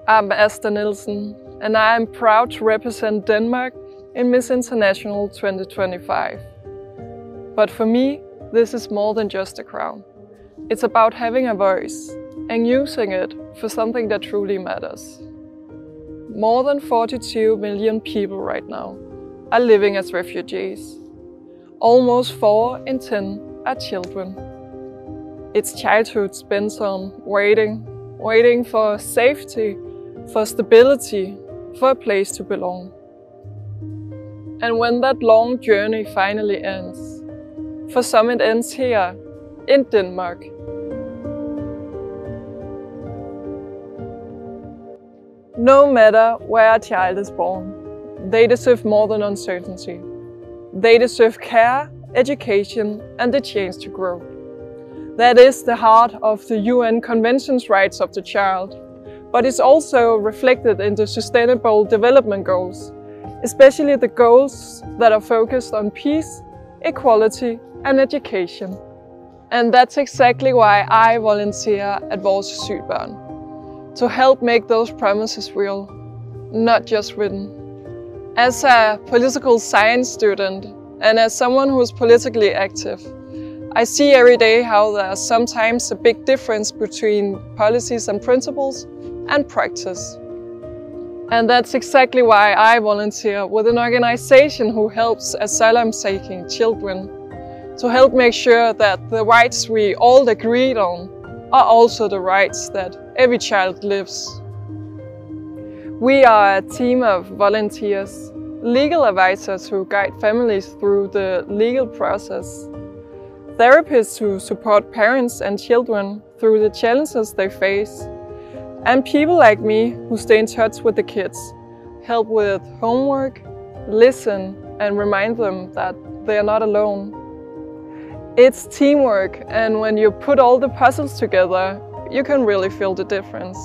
I'm Asta Nielsen, and I am proud to represent Denmark in Miss International 2025. But for me, this is more than just a crown. It's about having a voice and using it for something that truly matters. More than 42 million people right now are living as refugees. Almost 4 in 10 are children. It's childhood spent on waiting for safety, for stability, for a place to belong. And when that long journey finally ends, for some it ends here, in Denmark. No matter where a child is born, they deserve more than uncertainty. They deserve care, education, and the chance to grow. That is the heart of the UN Convention's rights of the child, but it's also reflected in the Sustainable Development Goals, especially the goals that are focused on peace, equality, and education. And that's exactly why I volunteer at Vores Asylbørn, to help make those promises real, not just written. As a political science student and as someone who is politically active, I see every day how there's sometimes a big difference between policies and principles and practice. And that's exactly why I volunteer with an organization who helps asylum-seeking children, to help make sure that the rights we all agreed on are also the rights that every child lives. We are a team of volunteers, legal advisors who guide families through the legal process, therapists who support parents and children through the challenges they face, and people like me who stay in touch with the kids, help with homework, listen, and remind them that they are not alone. It's teamwork, and when you put all the puzzles together, you can really feel the difference.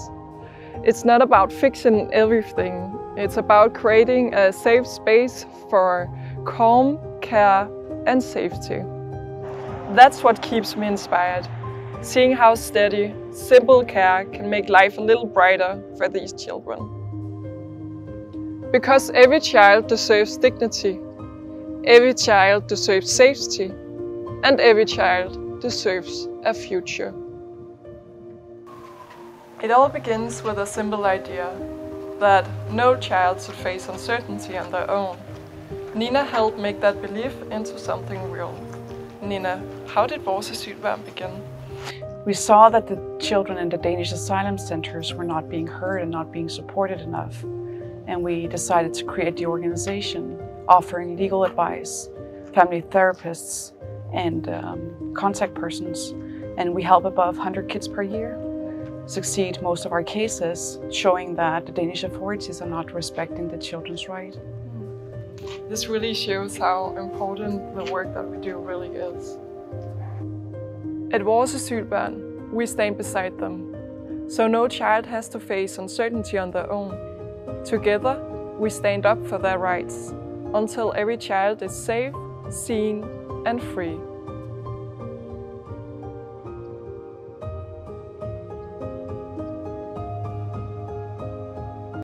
It's not about fixing everything. It's about creating a safe space for calm, care, and safety. That's what keeps me inspired, seeing how steady, simple care can make life a little brighter for these children. Because every child deserves dignity, every child deserves safety, and every child deserves a future. It all begins with a simple idea that no child should face uncertainty on their own. Nina helped make that belief into something real. Nina, how did Vores Asylbørn begin? We saw that the children in the Danish asylum centers were not being heard and not being supported enough. And we decided to create the organization, offering legal advice, family therapists, and contact persons. And we help above 100 kids per year succeed most of our cases, showing that the Danish authorities are not respecting the children's right. This really shows how important the work that we do really is. At Vores Asylbørn, we stand beside them, so no child has to face uncertainty on their own. Together, we stand up for their rights, until every child is safe, seen, and free.